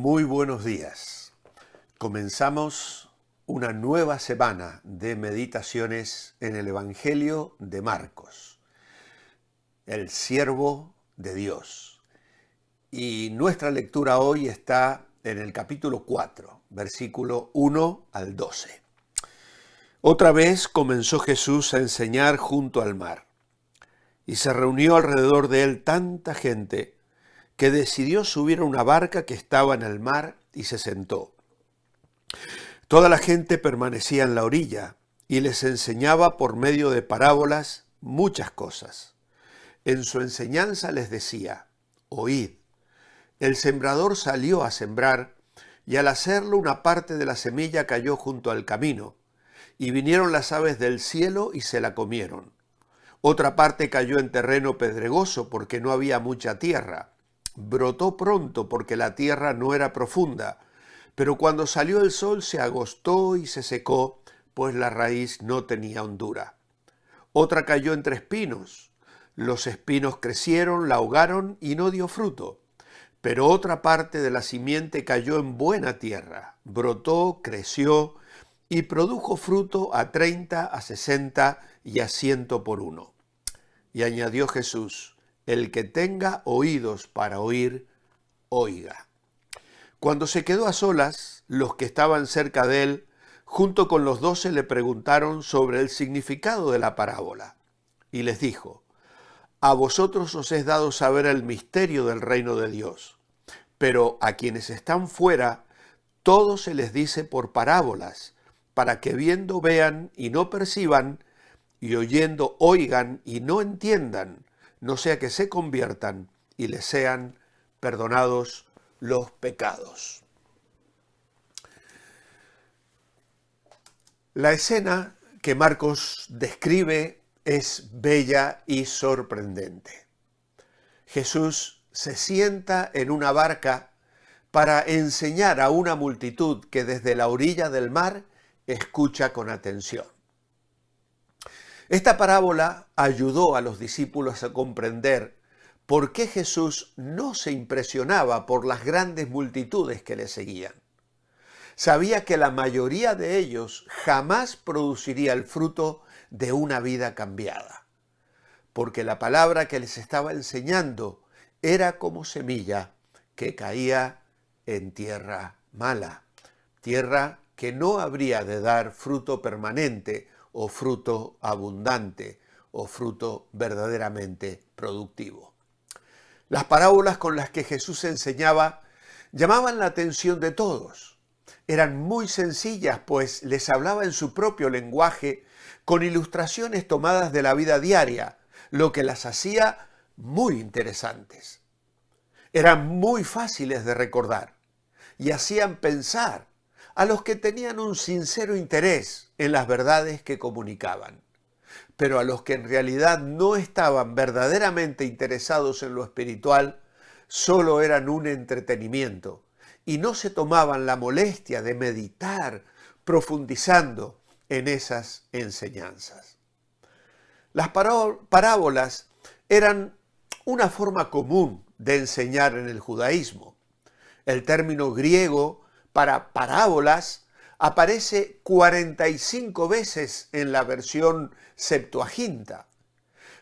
Muy buenos días. Comenzamos una nueva semana de meditaciones en el Evangelio de Marcos, el siervo de Dios. Y nuestra lectura hoy está en el capítulo 4, versículo 1 al 12. Otra vez comenzó Jesús a enseñar junto al mar, y se reunió alrededor de él tanta gente que decidió subir a una barca que estaba en el mar y se sentó. Toda la gente permanecía en la orilla y les enseñaba por medio de parábolas muchas cosas. En su enseñanza les decía: oíd, el sembrador salió a sembrar, y al hacerlo una parte de la semilla cayó junto al camino, y vinieron las aves del cielo y se la comieron. Otra parte cayó en terreno pedregoso porque no había mucha tierra. Brotó pronto porque la tierra no era profunda, pero cuando salió el sol se agostó y se secó, pues la raíz no tenía hondura. Otra cayó entre espinos. Los espinos crecieron, la ahogaron y no dio fruto. Pero otra parte de la simiente cayó en buena tierra, brotó, creció y produjo fruto a 30, a 60 y a 100 por uno. Y añadió Jesús: el que tenga oídos para oír, oiga. Cuando se quedó a solas, los que estaban cerca de él, junto con los 12, le preguntaron sobre el significado de la parábola. Y les dijo: a vosotros os es dado saber el misterio del reino de Dios, pero a quienes están fuera, todo se les dice por parábolas, para que viendo vean y no perciban, y oyendo oigan y no entiendan, no sea que se conviertan y les sean perdonados los pecados. La escena que Marcos describe es bella y sorprendente. Jesús se sienta en una barca para enseñar a una multitud que desde la orilla del mar escucha con atención. Esta parábola ayudó a los discípulos a comprender por qué Jesús no se impresionaba por las grandes multitudes que le seguían. Sabía que la mayoría de ellos jamás produciría el fruto de una vida cambiada, porque la palabra que les estaba enseñando era como semilla que caía en tierra mala, tierra que no habría de dar fruto permanente o fruto abundante o fruto verdaderamente productivo. Las parábolas con las que Jesús enseñaba llamaban la atención de todos. Eran muy sencillas, pues les hablaba en su propio lenguaje, con ilustraciones tomadas de la vida diaria, lo que las hacía muy interesantes. Eran muy fáciles de recordar y hacían pensar a los que tenían un sincero interés en las verdades que comunicaban. Pero a los que en realidad no estaban verdaderamente interesados en lo espiritual, solo eran un entretenimiento y no se tomaban la molestia de meditar profundizando en esas enseñanzas. Las parábolas eran una forma común de enseñar en el judaísmo. El término griego para parábolas aparece 45 veces en la versión Septuaginta.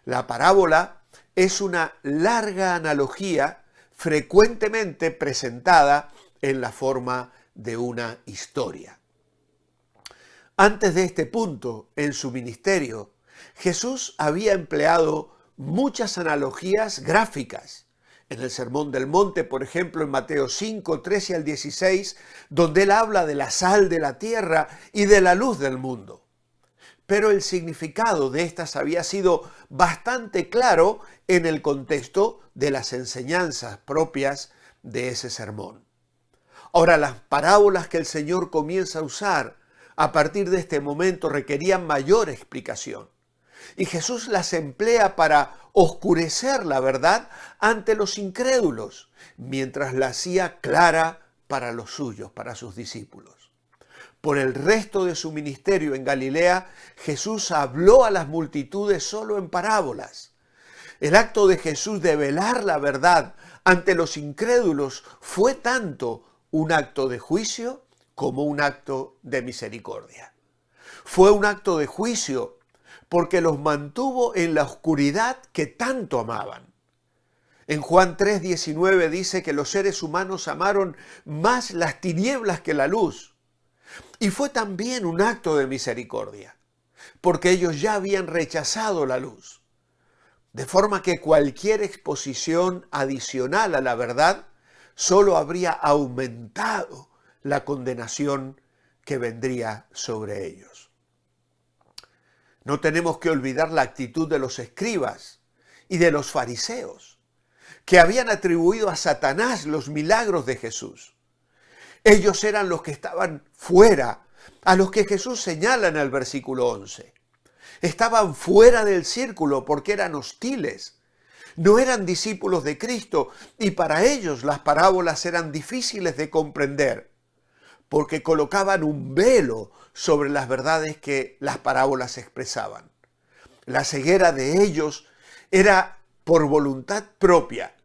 La parábola es una larga analogía frecuentemente presentada en la forma de una historia. Antes de este punto, en su ministerio, Jesús había empleado muchas analogías gráficas. En el Sermón del Monte, por ejemplo, en Mateo 5, 13 al 16, donde él habla de la sal de la tierra y de la luz del mundo. Pero el significado de estas había sido bastante claro en el contexto de las enseñanzas propias de ese sermón. Ahora, las parábolas que el Señor comienza a usar a partir de este momento requerían mayor explicación. Y Jesús las emplea para oscurecer la verdad ante los incrédulos, mientras la hacía clara para los suyos, para sus discípulos. Por el resto de su ministerio en Galilea, Jesús habló a las multitudes solo en parábolas. El acto de Jesús de velar la verdad ante los incrédulos fue tanto un acto de juicio como un acto de misericordia. Fue un acto de juicio porque los mantuvo en la oscuridad que tanto amaban. En Juan 3:19 dice que los seres humanos amaron más las tinieblas que la luz. Y fue también un acto de misericordia, porque ellos ya habían rechazado la luz. De forma que cualquier exposición adicional a la verdad solo habría aumentado la condenación que vendría sobre ellos. No tenemos que olvidar la actitud de los escribas y de los fariseos, que habían atribuido a Satanás los milagros de Jesús. Ellos eran los que estaban fuera, a los que Jesús señala en el versículo 11. Estaban fuera del círculo porque eran hostiles. No eran discípulos de Cristo y para ellos las parábolas eran difíciles de comprender porque colocaban un velo sobre las verdades que las parábolas expresaban. La ceguera de ellos era por voluntad propia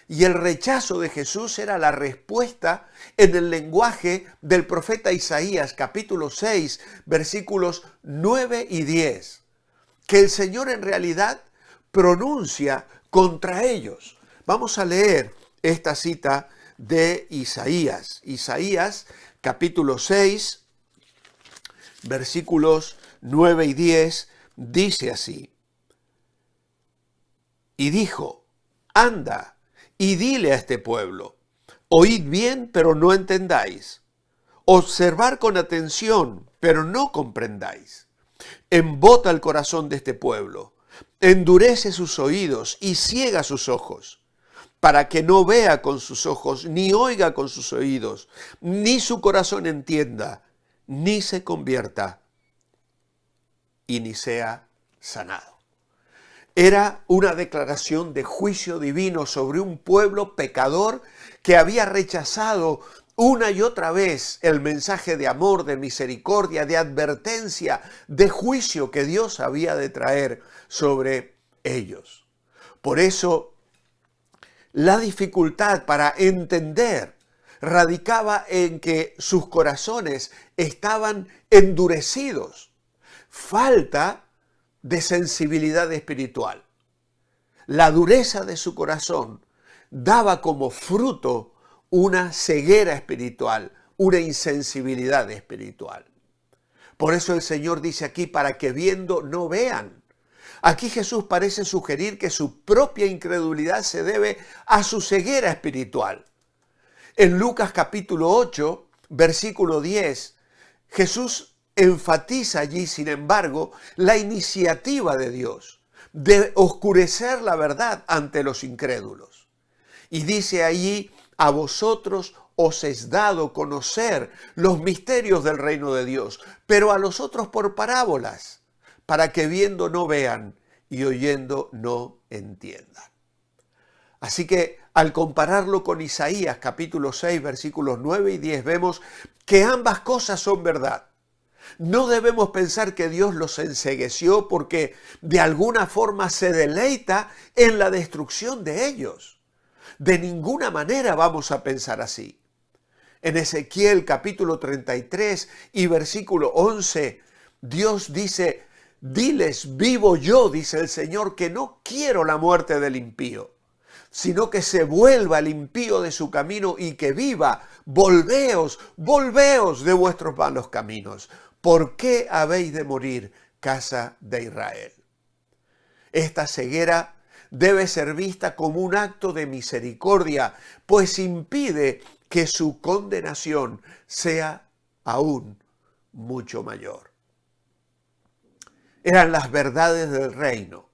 y el rechazo de Jesús era la respuesta en el lenguaje del profeta Isaías, capítulo 6, versículos 9 y 10, que el Señor en realidad pronuncia contra ellos. Vamos a leer esta cita de Isaías. Isaías, capítulo 6, versículos 9 y 10, dice así: Y dijo, anda y dile a este pueblo, oíd bien, pero no entendáis, observar con atención, pero no comprendáis. Embota el corazón de este pueblo, endurece sus oídos y ciega sus ojos, para que no vea con sus ojos, ni oiga con sus oídos, ni su corazón entienda, ni se convierta, y ni sea sanado. Era una declaración de juicio divino sobre un pueblo pecador que había rechazado una y otra vez el mensaje de amor, de misericordia, de advertencia, de juicio que Dios había de traer sobre ellos. Por eso, la dificultad para entender radicaba en que sus corazones estaban endurecidos. Falta de sensibilidad espiritual. La dureza de su corazón daba como fruto una ceguera espiritual, una insensibilidad espiritual. Por eso el Señor dice aquí, para que viendo no vean. Aquí Jesús parece sugerir que su propia incredulidad se debe a su ceguera espiritual. En Lucas capítulo 8, versículo 10, Jesús enfatiza allí, sin embargo, la iniciativa de Dios de oscurecer la verdad ante los incrédulos. Y dice allí, a vosotros os es dado conocer los misterios del reino de Dios, pero a los otros por parábolas, para que viendo no vean y oyendo no entiendan. Así que al compararlo con Isaías capítulo 6, versículos 9 y 10, vemos que ambas cosas son verdad. No debemos pensar que Dios los encegueció porque de alguna forma se deleita en la destrucción de ellos. De ninguna manera vamos a pensar así. En Ezequiel capítulo 33 y versículo 11, Dios dice, diles, vivo yo, dice el Señor, que no quiero la muerte del impío, sino que se vuelva el impío de su camino y que viva. Volveos, volveos de vuestros malos caminos. ¿Por qué habéis de morir, casa de Israel? Esta ceguera debe ser vista como un acto de misericordia, pues impide que su condenación sea aún mucho mayor. Eran las verdades del reino,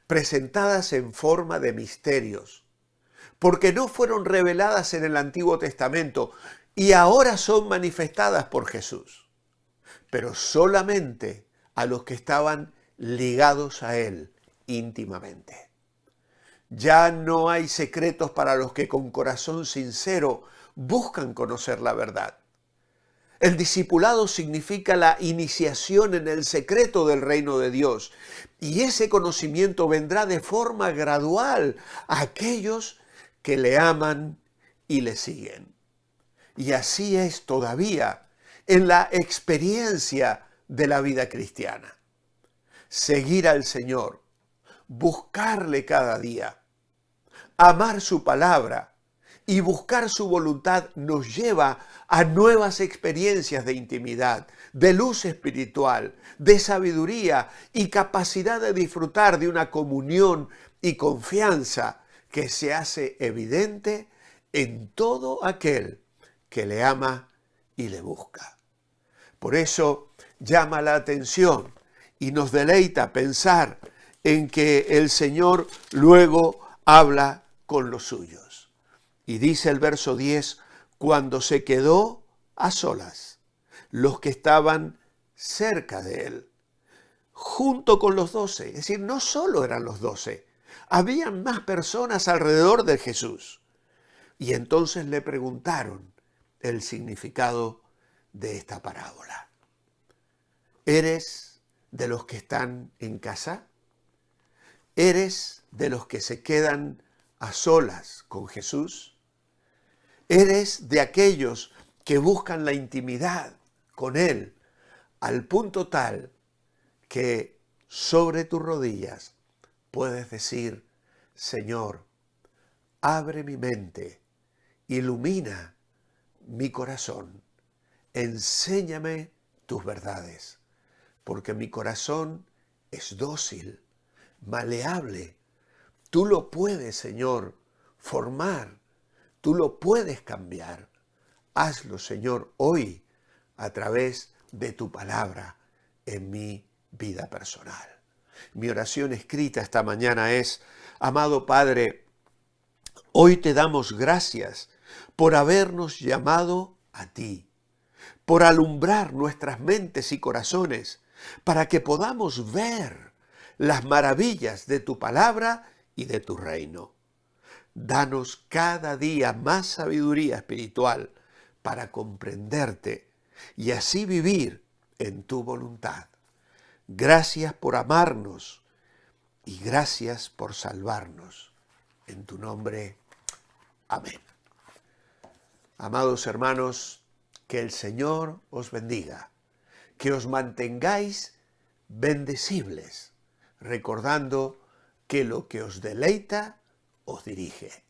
presentadas en forma de misterios, porque no fueron reveladas en el Antiguo Testamento y ahora son manifestadas por Jesús, pero solamente a los que estaban ligados a Él íntimamente. Ya no hay secretos para los que con corazón sincero buscan conocer la verdad. El discipulado significa la iniciación en el secreto del reino de Dios, y ese conocimiento vendrá de forma gradual a aquellos que le aman y le siguen. Y así es todavía en la experiencia de la vida cristiana. Seguir al Señor, buscarle cada día, amar su palabra y buscar su voluntad nos lleva a nuevas experiencias de intimidad, de luz espiritual, de sabiduría y capacidad de disfrutar de una comunión y confianza que se hace evidente en todo aquel que le ama y le busca. Por eso llama la atención y nos deleita pensar en que el Señor luego habla con los suyos. Y dice el verso 10, cuando se quedó a solas, los que estaban cerca de él, junto con los 12, es decir, no solo eran los 12, habían más personas alrededor de Jesús. Y entonces le preguntaron el significado de esta parábola. ¿Eres de los que están en casa? ¿Eres de los que se quedan a solas con Jesús? ¿Eres de aquellos que buscan la intimidad con Él al punto tal que sobre tus rodillas puedes decir, Señor, abre mi mente, ilumina mi corazón, enséñame tus verdades, porque mi corazón es dócil, maleable. Tú lo puedes, Señor, formar, tú lo puedes cambiar. Hazlo, Señor, hoy a través de tu palabra en mi vida personal. Mi oración escrita esta mañana es, amado Padre, hoy te damos gracias por habernos llamado a ti, por alumbrar nuestras mentes y corazones, para que podamos ver las maravillas de tu palabra y de tu reino. Danos cada día más sabiduría espiritual para comprenderte y así vivir en tu voluntad. Gracias por amarnos y gracias por salvarnos. En tu nombre, amén. Amados hermanos, que el Señor os bendiga, que os mantengáis bendecibles, recordando que lo que os deleita os dirige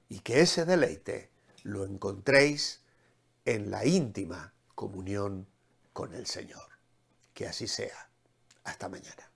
y que ese deleite lo encontréis en la íntima comunión con el Señor. Que así sea. Hasta mañana.